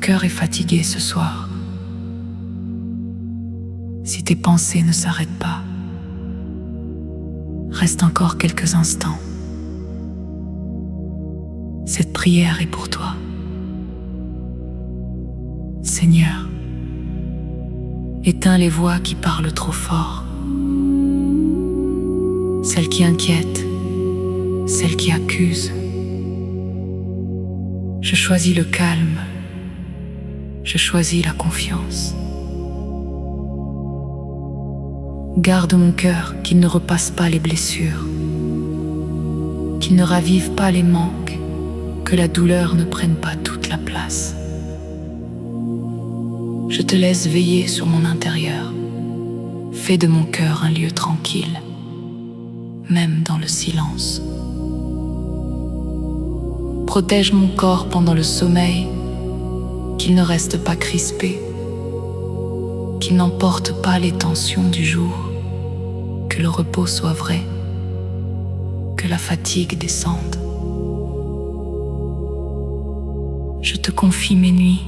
cœur est fatigué ce soir, si tes pensées ne s'arrêtent pas, reste encore quelques instants. Cette prière est pour toi. Seigneur, éteins les voix qui parlent trop fort, celles qui inquiètent, celles qui accusent. Je choisis le calme, je choisis la confiance. Garde mon cœur, qu'il ne repasse pas les blessures, qu'il ne ravive pas les manques, que la douleur ne prenne pas toute la place. Je te laisse veiller sur mon intérieur. Fais de mon cœur un lieu tranquille, même dans le silence. Protège mon corps pendant le sommeil, qu'il ne reste pas crispé, qu'il n'emporte pas les tensions du jour, que le repos soit vrai, que la fatigue descende. Je te confie mes nuits,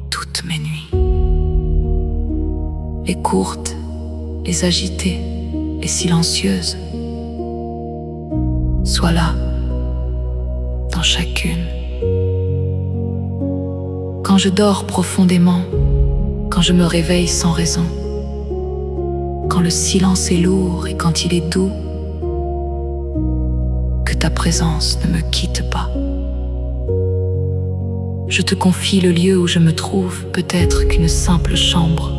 toutes mes nuits. Les courtes, les agitées, les silencieuses. Sois là, dans chacune. Quand je dors profondément, quand je me réveille sans raison, quand le silence est lourd et quand il est doux, que ta présence ne me quitte pas. Je te confie le lieu où je me trouve, peut-être qu'une simple chambre.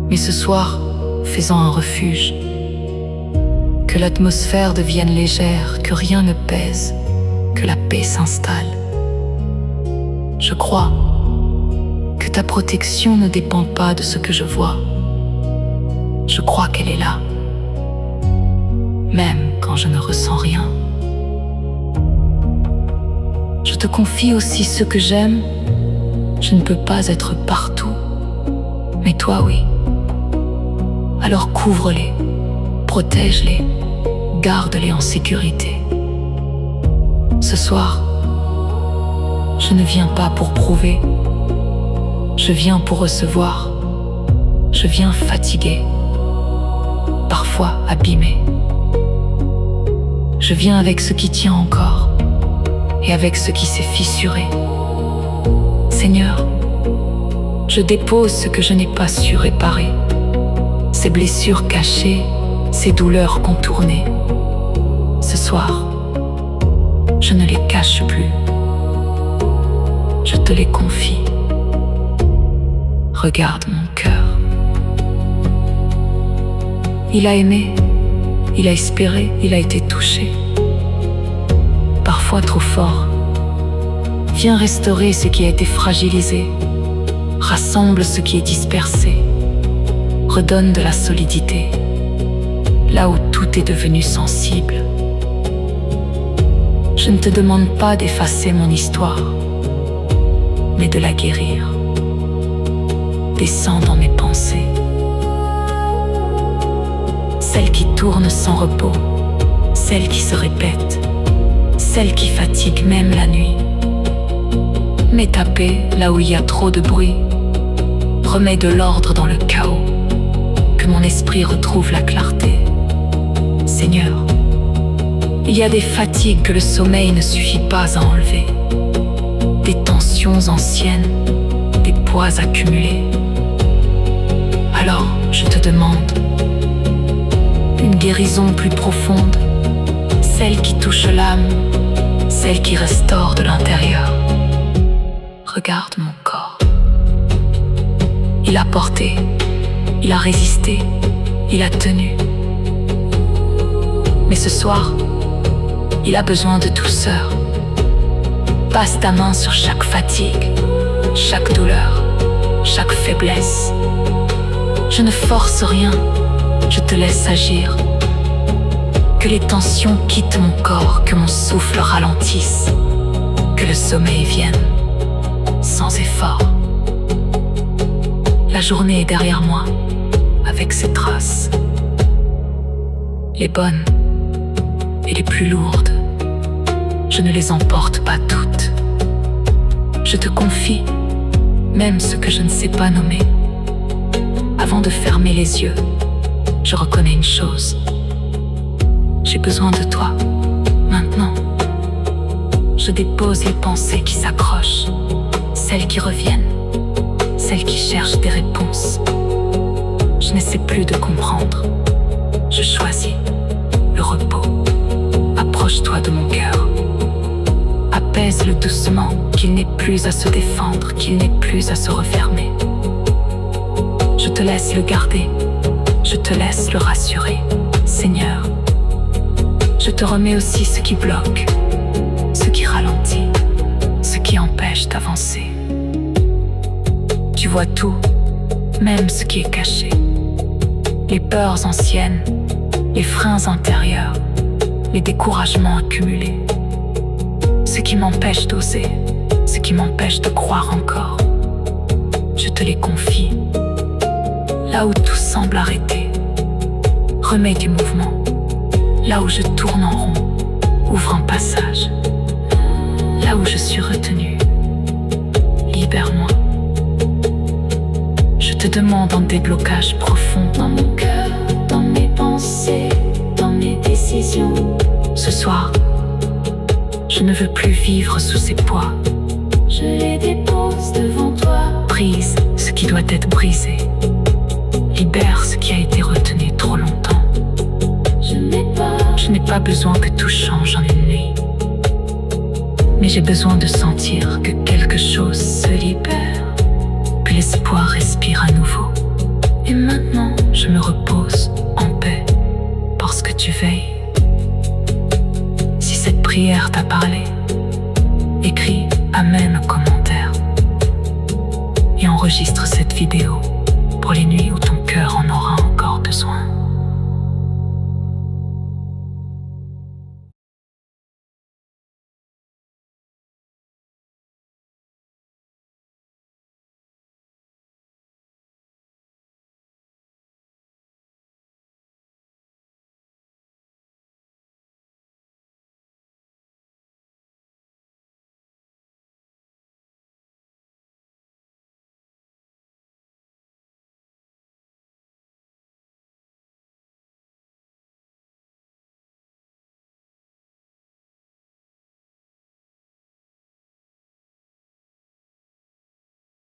Mais ce soir, fais-en un refuge. Que l'atmosphère devienne légère, que rien ne pèse, que la paix s'installe. Je crois que ta protection ne dépend pas de ce que je vois. Je crois qu'elle est là, même quand je ne ressens rien. Je te confie aussi ce que j'aime. Je ne peux pas être partout, mais toi oui. Alors couvre-les, protège-les, garde-les en sécurité. Ce soir, je ne viens pas pour prouver, je viens pour recevoir. Je viens fatigué, parfois abîmé. Je viens avec ce qui tient encore et avec ce qui s'est fissuré. Seigneur, je dépose ce que je n'ai pas su réparer, ces blessures cachées, ces douleurs contournées. Ce soir, je ne les cache plus. Je te les confie. Regarde mon cœur. Il a aimé, il a espéré, il a été touché. Parfois trop fort. Viens restaurer ce qui a été fragilisé. Rassemble ce qui est dispersé. Redonne de la solidité, là où tout est devenu sensible. Je ne te demande pas d'effacer mon histoire, mais de la guérir. Descends dans mes pensées, celles qui tournent sans repos, celles qui se répètent, celles qui fatiguent même la nuit. Mets ta paix là où il y a trop de bruit. Remets de l'ordre dans le chaos, que mon esprit retrouve la clarté. Seigneur, il y a des fatigues que le sommeil ne suffit pas à enlever, des tensions anciennes, des poids accumulés. Alors, je te demande une guérison plus profonde, celle qui touche l'âme, celle qui restaure de l'intérieur. Regarde mon corps. Il a porté, il a résisté, il a tenu. Mais ce soir, il a besoin de douceur. Passe ta main sur chaque fatigue, chaque douleur, chaque faiblesse. Je ne force rien, je te laisse agir. Que les tensions quittent mon corps, que mon souffle ralentisse, que le sommeil vienne sans effort. La journée est derrière moi, avec ses traces. Les bonnes et les plus lourdes, je ne les emporte pas toutes. Je te confie, même ce que je ne sais pas nommer. Avant de fermer les yeux, je reconnais une chose. J'ai besoin de toi, maintenant. Je dépose les pensées qui s'accrochent, celles qui reviennent, celles qui cherchent des réponses. Je n'essaie plus de comprendre, je choisis le repos. Approche-toi de mon cœur, apaise-le doucement, qu'il n'ait plus à se défendre, qu'il n'ait plus à se refermer. Je te laisse le garder, je te laisse le rassurer, Seigneur. Je te remets aussi ce qui bloque, ce qui ralentit, ce qui empêche d'avancer. Tu vois tout, même ce qui est caché. Les peurs anciennes, les freins intérieurs, les découragements accumulés. Ce qui m'empêche d'oser, ce qui m'empêche de croire encore. Je te les confie. Là où tout semble arrêté, remets du mouvement. Là où je tourne en rond, ouvre un passage. Là où je suis retenu, libère-moi. Je te demande un déblocage profond dans mon cœur, dans mes pensées, dans mes décisions. Ce soir, je ne veux plus vivre sous ces poids. Je les dépose devant toi. Brise ce qui doit être brisé. Libère ce qui a été retenu trop longtemps. Je n'ai pas besoin que tout change en une nuit. Mais j'ai besoin de sentir que quelque chose se libère, puis l'espoir respire à nouveau. Et maintenant, je me repose en paix, parce que tu veilles. Si cette prière t'a parlé, écris Amen en commentaire et enregistre cette vidéo pour les nuits où ton cœur en aura encore besoin.